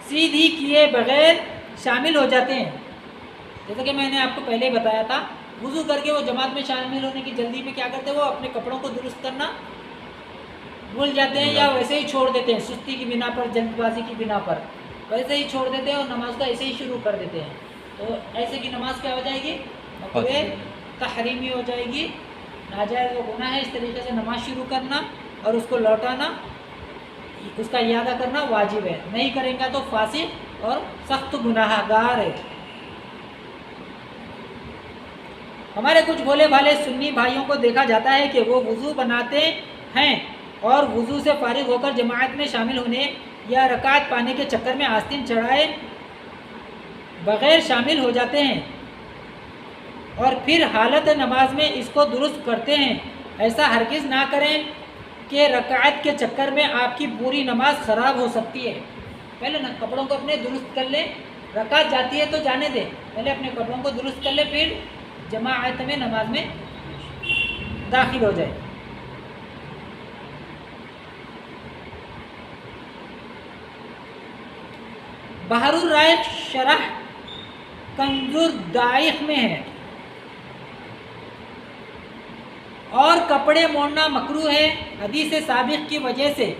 سیدھی کیے بغیر شامل ہو جاتے ہیں۔ جیسا کہ میں نے آپ کو پہلے ہی بتایا تھا، وضو کر کے وہ جماعت میں شامل ہونے کی جلدی میں کیا کرتے ہیں، وہ اپنے کپڑوں کو درست کرنا بھول جاتے ہیں یا ویسے ہی چھوڑ دیتے ہیں، سستی کی بنا پر، جلد بازی کی بنا پر ویسے ہی چھوڑ دیتے ہیں اور نماز کا ایسے ہی شروع کر دیتے ہیں، تو ایسے کی نماز کیا ہو جائے گی؟ مکروہ تحریمی ہو جائے گی، ناجائز و گناہ ہے۔ اس طریقے سے نماز شروع کرنا اور اس کو لوٹانا، اس کا اعادہ کرنا واجب ہے، نہیں کریں گا تو فاسق اور سخت گناہ گار ہے۔ ہمارے کچھ بھولے بھالے سنی بھائیوں کو دیکھا جاتا ہے کہ وہ وضو بناتے ہیں اور وضو سے فارغ ہو کر جماعت میں شامل ہونے یا رکعت پانے کے چکر میں آستین چڑھائے بغیر شامل ہو جاتے ہیں اور پھر حالت نماز میں اس کو درست کرتے ہیں۔ ایسا ہرگز نہ کریں کہ رکعت کے چکر میں آپ کی پوری نماز خراب ہو سکتی ہے۔ پہلے کپڑوں کو اپنے درست کر لیں، رکعت جاتی ہے تو جانے دیں، پہلے اپنے کپڑوں کو درست کر لیں، پھر جماعت میں نماز میں داخل ہو جائے۔ بحر الرائق شرح کنز الدائق میں ہے. اور کپڑے موڑنا مکروہ ہے حدیث سابق کی وجہ سے.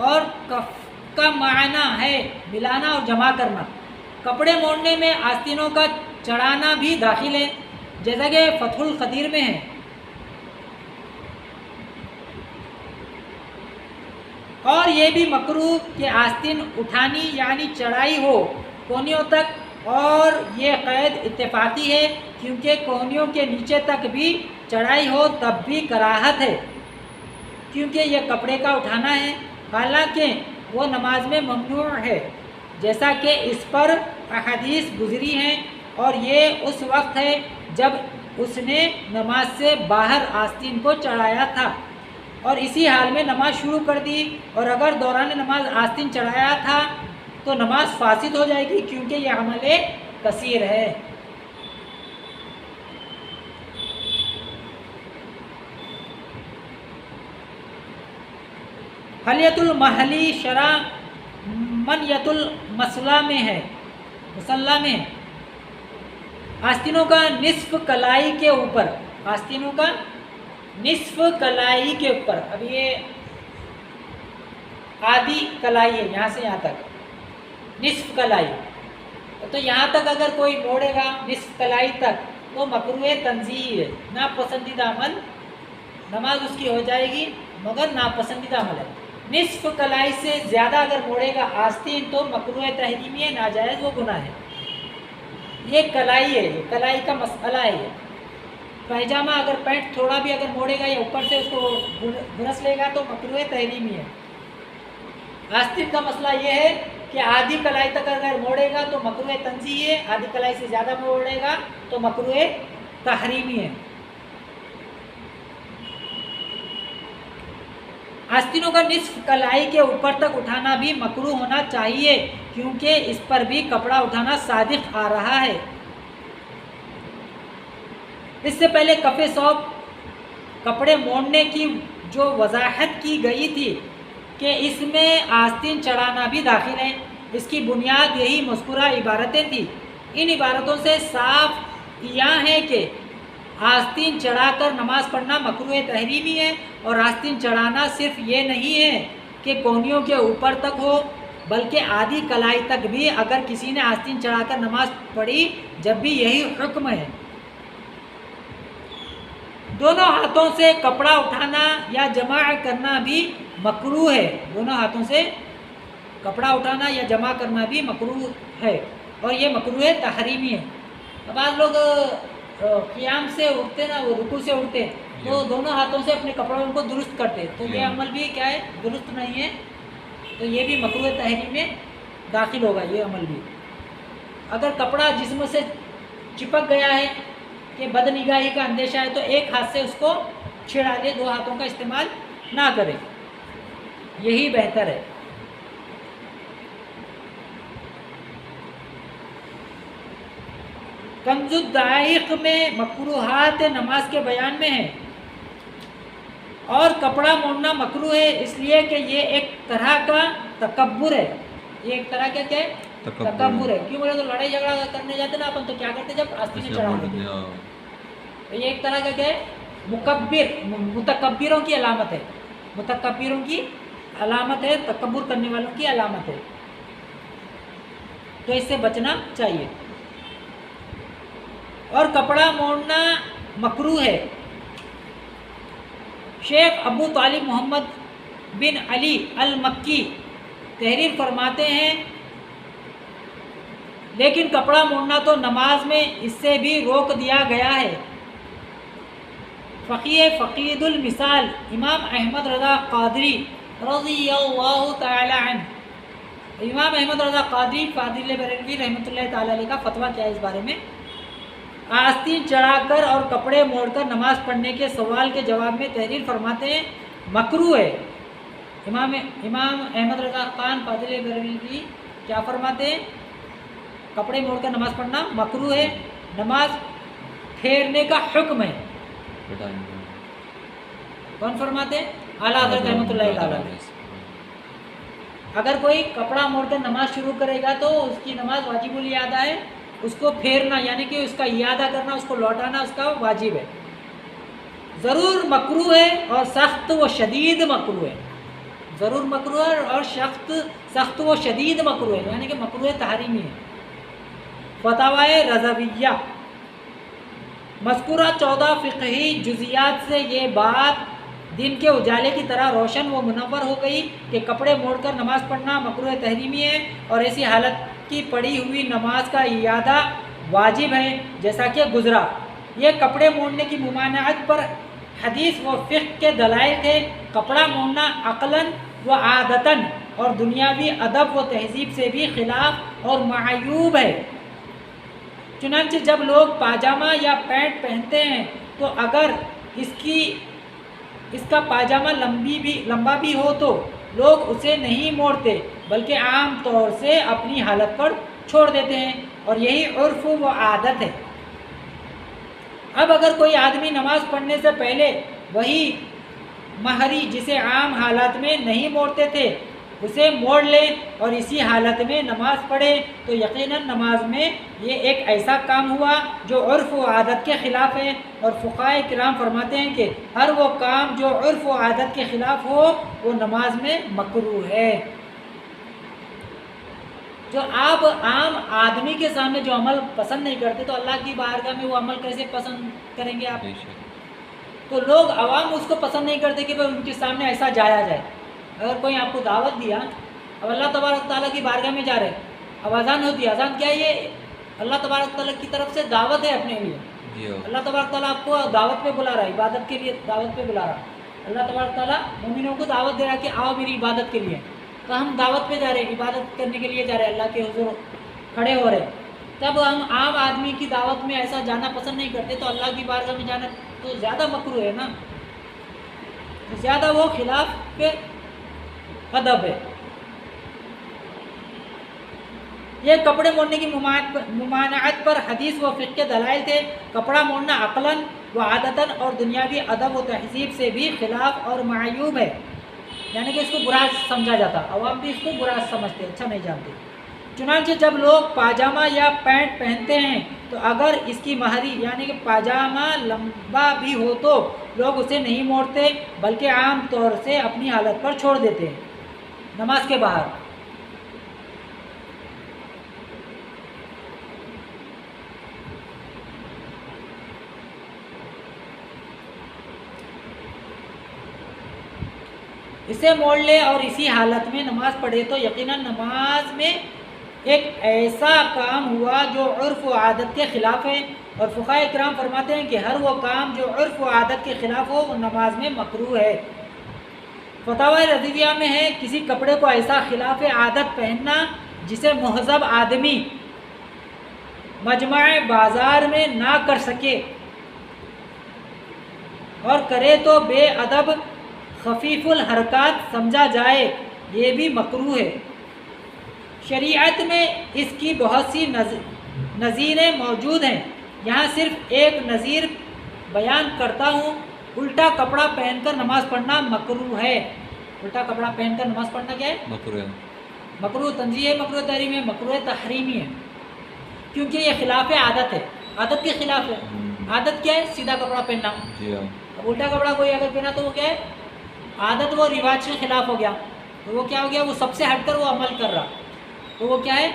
اور کف کا معنی ہے ملانا اور جمع کرنا. کپڑے موڑنے میں آستینوں کا چڑھانا بھی داخل ہے جیسا کہ فتح القدیر میں ہے. اور یہ بھی مکروہ کہ آستین اٹھانی یعنی چڑھائی ہو کونیوں تک. اور یہ قید اتفاقی ہے کیونکہ کونیوں کے نیچے تک بھی چڑھائی ہو تب بھی کراہت ہے کیونکہ یہ کپڑے کا اٹھانا ہے. حالانکہ وہ نماز میں ممنوع ہے جیسا کہ اس پر احادیث گزری ہیں. اور یہ اس وقت ہے جب اس نے نماز سے باہر آستین کو چڑھایا تھا اور اسی حال میں نماز شروع کر دی. اور اگر دوران نماز آستین چڑھایا تھا تو نماز فاسد ہو جائے گی کیونکہ یہ عمل کثیر ہے. حلیت المحلی شرح منیت المسلح میں ہے. مسلح میں آستینوں کا نصف کلائی کے اوپر. آستینوں کا نصف کلائی کے اوپر. اب یہ آدھی کلائی ہے یہاں سے یہاں تک نصف کلائی. تو یہاں تک اگر کوئی موڑے گا نصف کلائی تک تو مکروہ تنزیہی ہے. ناپسندیدہ عمل. نماز اس کی ہو جائے گی مگر ناپسندیدہ عمل ہے. نصف کلائی سے زیادہ اگر موڑے گا آستین تو مکروہ تحریمی ہے, ناجائز وہ گناہ ہے. یہ کلائی ہے, یہ کلائی کا مسئلہ ہے. یہ پائجامہ اگر پینٹ تھوڑا بھی اگر موڑے گا یا اوپر سے اس کو برس لے گا تو مکروہ تحریمی ہے. آستین کا مسئلہ یہ ہے کہ آدھی کلائی تک اگر موڑے گا تو مکروہ تنزیہی ہے, آدھی کلائی سے زیادہ موڑے گا تو مکروہ تحریمی ہے. آستینوں کا نصف کلائی کے اوپر تک اٹھانا بھی مکروہ ہونا چاہیے کیونکہ اس پر بھی کپڑا اٹھانا صادق آ رہا ہے. اس سے پہلے کف ثوب کپڑے موڑنے کی جو وضاحت کی گئی تھی کہ اس میں آستین چڑھانا بھی داخل ہے, اس کی بنیاد یہی مذکورہ عبارتیں تھیں. ان عبارتوں سے صاف یہ ہے کہ آستین چڑھا کر نماز پڑھنا مکروہ تحریمی ہے. اور آستین چڑھانا صرف یہ نہیں ہے کہ کونیوں کے اوپر تک ہو بلکہ آدھی کلائی تک بھی اگر کسی نے آستین چڑھا کر نماز پڑھی جب بھی یہی حکم ہے. دونوں ہاتھوں سے کپڑا اٹھانا یا جمع کرنا بھی مکروہ ہے. دونوں ہاتھوں سے کپڑا اٹھانا یا جمع کرنا بھی مکروہ ہے اور یہ مکروہ تحریمی ہے. اب آج لوگ قیام سے اٹھتے نا, وہ رکوع سے اٹھتے تو دونوں ہاتھوں سے اپنے کپڑوں کو درست کرتے, تو یہ عمل بھی کیا ہے, درست نہیں ہے. تو یہ بھی مکروہ تحریم میں داخل ہوگا. یہ عمل بھی اگر کپڑا جسم سے چپک گیا ہے کہ بد نگاہی کا اندیشہ ہے تو ایک ہاتھ سے اس کو چھڑا دے, دو ہاتھوں کا استعمال نہ کرے, یہی بہتر ہے. کنز الدائق میں مکروہات نماز کے بیان میں ہے. اور کپڑا موڑنا مکروہ ہے اس لیے کہ یہ ایک طرح کا تکبر ہے. یہ ایک طرح کا کیا ہے, تکبر ہے. کیوں بولے تو لڑائی جھگڑا کرنے جاتے نا اپن تو کیا کرتے جب آستین چڑھا دیتے, تو یہ ایک طرح کا کیا ہے, متکبروں کی علامت ہے. متکبروں کی علامت ہے, تکبر کرنے والوں کی علامت ہے. تو اس سے بچنا چاہیے. اور کپڑا موڑنا مکروہ ہے. شیخ ابو طالب محمد بن علی المکی تحریر فرماتے ہیں لیکن کپڑا موڑنا تو نماز میں اس سے بھی روک دیا گیا ہے. فقیہ فقید المثال امام احمد رضا قادری رضی اللہ تعالی عنہ, امام احمد رضا قادری فاضل بریلوی رحمۃ اللہ تعالی علیہ کا فتویٰ کیا ہے اس بارے میں. آستین چڑھا کر اور کپڑے موڑ کر نماز پڑھنے کے سوال کے جواب میں تحریر فرماتے ہیں مکروہ ہے. امام احمد رضا خان فاضل بریلوی کیا فرماتے ہیں, کپڑے موڑ کر نماز پڑھنا مکروہ ہے, نماز پھیرنے کا حکم ہے. کون فرماتے ہیں, اعلیٰ حضرت رحمۃ اللہ تعالی. اگر کوئی کپڑا موڑ کر نماز شروع کرے گا تو اس کی نماز واجب الاعادہ ہے، اس کو پھیرنا یعنی کہ اس کا اعادہ کرنا، اس کو لوٹانا اس کا واجب ہے، ضرور مکروہ ہے اور سخت و شدید مکروہ ہے، ضرور مکروہ ہے اور سخت و شدید مکروہ ہے، یعنی کہ مکروہ تحریمی ہے۔ فتاوی رضویہ، مذکورہ 14 فقہی جزیات سے یہ بات دن کے اجالے کی طرح روشن و منور ہو گئی کہ کپڑے موڑ کر نماز پڑھنا مکروہ تحریمی ہے اور ایسی حالت کی پڑھی ہوئی نماز کا اعادہ واجب ہے، جیسا کہ گزرا۔ یہ کپڑے موڑنے کی ممانعت پر حدیث و فقہ کے دلائل تھے۔ کپڑا موڑنا عقلاً و عادتاً اور دنیاوی ادب و تہذیب سے بھی خلاف اور معیوب ہے۔ چنانچہ جب لوگ پاجامہ یا پینٹ پہنتے ہیں تو اگر اس کا پاجامہ لمبا بھی ہو تو لوگ اسے نہیں موڑتے بلکہ عام طور سے اپنی حالت پر چھوڑ دیتے ہیں، اور یہی عرف و عادت ہے۔ اب اگر کوئی آدمی نماز پڑھنے سے پہلے وہی مہری جسے عام حالات میں نہیں موڑتے تھے اسے موڑ لے اور اسی حالت میں نماز پڑھے تو یقیناً نماز میں یہ ایک ایسا کام ہوا جو عرف و عادت کے خلاف ہے، اور فقہائے کرام فرماتے ہیں کہ ہر وہ کام جو عرف و عادت کے خلاف ہو وہ نماز میں مکروہ ہے۔ جو آپ عام آدمی کے سامنے جو عمل پسند نہیں کرتے تو اللہ کی بارگاہ میں وہ عمل کیسے پسند کریں گے آپ؟ تو لوگ عوام اس کو پسند نہیں کرتے کہ ان کے سامنے ایسا جایا جائے۔ اگر کوئی آپ کو دعوت دیا، اب اللہ تبارک تعالیٰ کی بارگاہ میں جا رہے، اب اذان ہوتی ہے، اذان کیا ہے؟ یہ اللہ تبارک تعالیٰ کی طرف سے دعوت ہے اپنے لیے۔ اللہ تبارک تعالیٰ آپ کو دعوت پہ بلا رہا ہے، عبادت کے لیے دعوت پہ بلا رہا ہے۔ اللہ تبارک تعالیٰ مومنوں کو دعوت دے رہا ہے کہ آؤ میری عبادت کے لیے، تو ہم دعوت پہ جا رہے ہیں، عبادت کرنے کے لیے جا رہے ہیں، اللہ کے حضور کھڑے ہو رہے ہیں۔ تب ہم عام آدمی کی دعوت میں ایسا جانا پسند نہیں کرتے تو اللہ کی بارگاہ میں جانا تو زیادہ مکروہ ہے نا، زیادہ وہ خلاف پہ ادب ہے۔ یہ کپڑے موڑنے کی ممانعت پر حدیث و فقہ کے دلائل تھے۔ کپڑا موڑنا عقلاً و عادتاً اور دنیاوی ادب و تہذیب سے بھی خلاف اور معیوب ہے، یعنی کہ اس کو برا سمجھا جاتا، عوام بھی اس کو برا سمجھتے، اچھا نہیں جانتے۔ چنانچہ جب لوگ پاجامہ یا پینٹ پہنتے ہیں تو اگر اس کی مہری یعنی کہ پاجامہ لمبا بھی ہو تو لوگ اسے نہیں موڑتے بلکہ عام طور سے اپنی حالت پر چھوڑ دیتے ہیں نماز کے باہر۔ اسے موڑ لے اور اسی حالت میں نماز پڑھے تو یقیناً نماز میں ایک ایسا کام ہوا جو عرف و عادت کے خلاف ہے، اور فقہائے کرام فرماتے ہیں کہ ہر وہ کام جو عرف و عادت کے خلاف ہو وہ نماز میں مکروہ ہے۔ فتاوی رضویہ میں ہے کسی کپڑے کو ایسا خلاف عادت پہننا جسے مہذب آدمی مجمع بازار میں نہ کر سکے اور کرے تو بے ادب خفیف الحرکات سمجھا جائے، یہ بھی مکروہ ہے۔ شریعت میں اس کی بہت سی نظیریں موجود ہیں، یہاں صرف ایک نظیر بیان کرتا ہوں۔ الٹا کپڑا پہن کر نماز پڑھنا مکروہ ہے۔ الٹا کپڑا پہن کر نماز پڑھنا کیا ہے؟ مکروہ ہے۔ مکروہ تنزیہ ہے، مکروہ تحریمی ہے، مکروہ تحریمی ہے، کیونکہ یہ خلاف عادت ہے، عادت کے خلاف ہے۔ عادت کیا ہے؟ سیدھا کپڑا پہننا۔ اب الٹا کپڑا کوئی اگر پہنا تو وہ کیا ہے؟ عادت و رواج کے خلاف ہو گیا، تو وہ کیا ہو گیا؟ وہ سب سے ہٹ کر وہ عمل کر رہا، تو وہ کیا ہے؟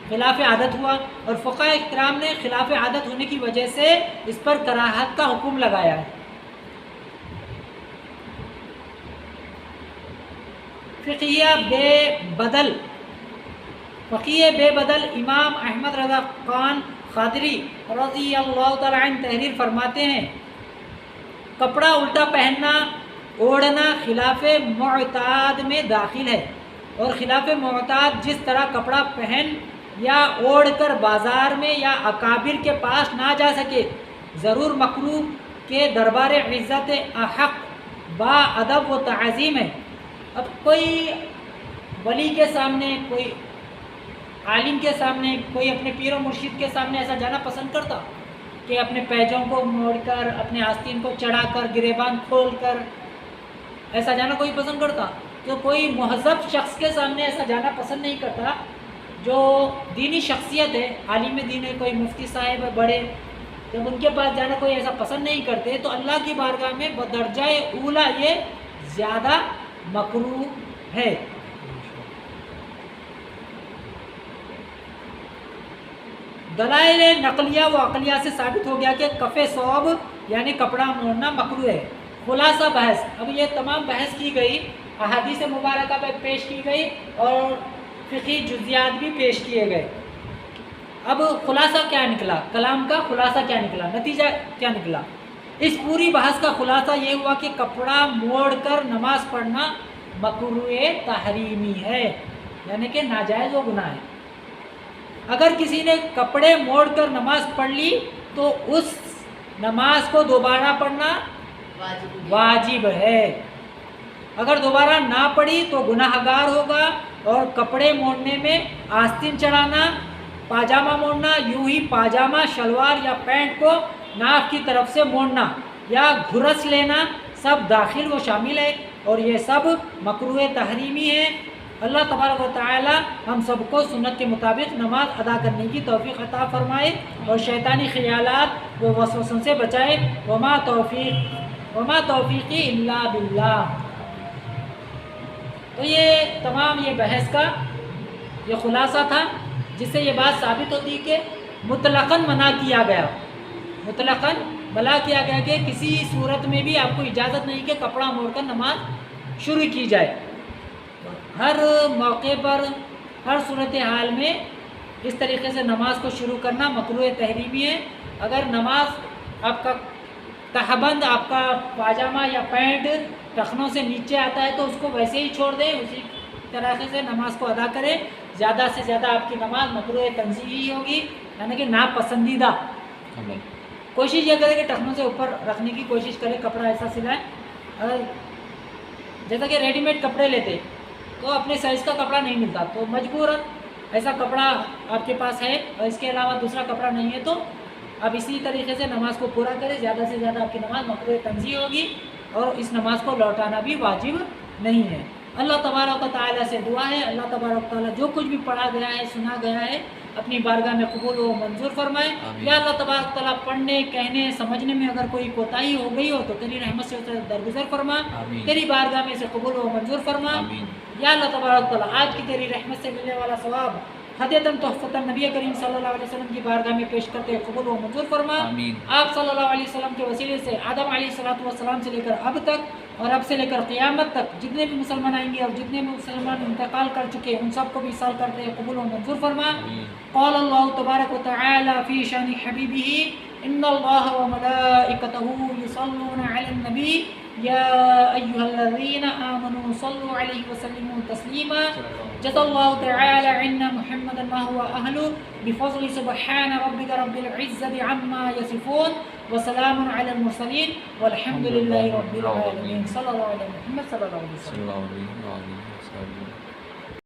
خلاف عادت ہوا۔ اور فقہائے کرام نے خلاف عادت ہونے کی وجہ سے اس پر کراہت کا حکم لگایا ہے۔ فقیہ بے بدل امام احمد رضا خان قادری رضی اللہ تعالیٰ عنہ تحریر فرماتے ہیں، کپڑا الٹا پہننا اوڑھنا خلاف معتاد میں داخل ہے، اور خلاف معتاد جس طرح کپڑا پہن یا اوڑھ کر بازار میں یا اکابر کے پاس نہ جا سکے، ضرور مکروہ کے دربار عزت احق با ادب و تعظیم ہے۔ اب کوئی ولی کے سامنے، کوئی عالم کے سامنے، کوئی اپنے پیر و مرشد کے سامنے ایسا جانا پسند کرتا کہ اپنے پیجوں کو موڑ کر، اپنے آستین کو چڑھا کر، گریبان کھول کر ایسا جانا کوئی پسند کرتا؟ کہ کوئی مہذب شخص کے سامنے ایسا جانا پسند نہیں کرتا، جو دینی شخصیت ہے، عالم دین ہے، کوئی مفتی صاحب ہے بڑے، جب ان کے پاس جانا کوئی ایسا پسند نہیں کرتے تو اللہ کی بارگاہ میں بدرجہ اولا یہ زیادہ مکروہ ہے۔ دلائل نقلیہ و عقلیہ سے ثابت ہو گیا کہ کف ثوب یعنی کپڑا موڑنا مکروہ ہے۔ خلاصہ بحث، اب یہ تمام بحث کی گئی، احادیث مبارکہ پہ پیش کی گئی اور فقہی جزیات بھی پیش کیے گئے۔ اب خلاصہ کیا نکلا، کلام کا خلاصہ کیا نکلا، نتیجہ کیا نکلا؟ اس پوری بحث کا خلاصہ یہ ہوا کہ کپڑا موڑ کر نماز پڑھنا مکروہ تحریمی ہے، یعنی کہ ناجائز و گناہ ہے۔ اگر کسی نے کپڑے موڑ کر نماز پڑھ لی تو اس نماز کو دوبارہ پڑھنا واجب ہے، اگر دوبارہ نہ پڑھی تو گناہ گار ہوگا۔ اور کپڑے موڑنے میں آستین چڑھانا، پاجامہ موڑنا، یوں ہی پاجامہ، شلوار یا پینٹ کو ناف کی طرف سے موڑنا یا گھرس لینا سب داخل و شامل ہے، اور یہ سب مکروہ تحریمی ہے۔ اللہ تبارک و تعالی ہم سب کو سنت کے مطابق نماز ادا کرنے کی توفیق عطا فرمائے اور شیطانی خیالات و وسوسوں سے بچائے۔ وما توفیقی الا باللہ۔ تو یہ تمام یہ بحث کا یہ خلاصہ تھا، جس سے یہ بات ثابت ہوتی کہ مطلقاً منع کیا گیا، مطلقاً منع کیا گیا کہ کسی صورت میں بھی آپ کو اجازت نہیں کہ کپڑا موڑ کر نماز شروع کی جائے۔ ہر موقع پر، ہر صورتحال میں اس طریقے سے نماز کو شروع کرنا مکروہ تحریمی ہے۔ اگر نماز آپ کا تہبند، آپ کا پاجامہ یا پینٹ ٹخنوں سے نیچے آتا ہے تو اس کو ویسے ہی چھوڑ دیں، اسی طریقے سے نماز کو ادا کریں۔ زیادہ سے زیادہ آپ کی نماز مکروہ تنزیہی ہوگی، یعنی کہ ناپسندیدہ۔ کوشش یہ کرے کہ ٹخنوں سے اوپر رکھنے کی کوشش کرے، کپڑا ایسا سلائیں۔ اگر جیسا کہ ریڈی میڈ کپڑے لیتے تو اپنے سائز کا کپڑا نہیں ملتا تو مجبوراً ایسا کپڑا آپ کے پاس ہے اور اس کے علاوہ دوسرا کپڑا نہیں ہے تو اب اسی طریقے سے نماز کو پورا کرے۔ زیادہ سے زیادہ آپ کی نماز مکروہ تنزیہ ہوگی اور اس نماز کو لوٹانا بھی واجب نہیں ہے۔ اللہ تبارک و تعالیٰ سے دعا ہے، اللہ تبارک و تعالیٰ جو کچھ بھی پڑھا گیا ہے، سنا گیا ہے، اپنی بارگاہ میں قبول و منظور فرمائے۔ یا اللہ تبارک و تعالیٰ پڑھنے، کہنے، سمجھنے میں اگر کوئی کوتاہی ہو گئی ہو تو تیری رحمت سے اسے درگزر فرما، تیری بارگاہ میں سے قبول و منظور فرما۔ یا اللہ تبارک و تعالیٰ آج کی تیری رحمت سے ملنے والا ثواب ہدیتاً تحفتاً نبی کریم صلی اللہ علیہ وسلم کی بارگاہ میں پیش کرتے قبول و منظور فرما۔ آپ صلی اللہ علیہ وسلم کے وسیلے سے آدم علیہ السلام سے لے کر اب تک اور اب سے لے کر قیامت تک جتنے بھی مسلمان آئیں گے اور جتنے بھی مسلمان انتقال کر چکے ان سب کو بھی سال کرتے قبول و منظور فرما۔ قال اللہ تبارک و تعالی فی شان حبیبہ ان اللہ وملائکتہ یصلون علی النبی یا ایہا الذین آمنوا صلوا علیہ وسلموا تسلیما۔ جزا اللہ تعالی عنا محمدا ما هو اہلہ بفضل سبحان ربک رب العزة عما یصفون وسلام علی المرسلین والحمد للہ رب العالمین۔ صلی اللہ علیہ محمد صلی اللہ علیہ وسلم۔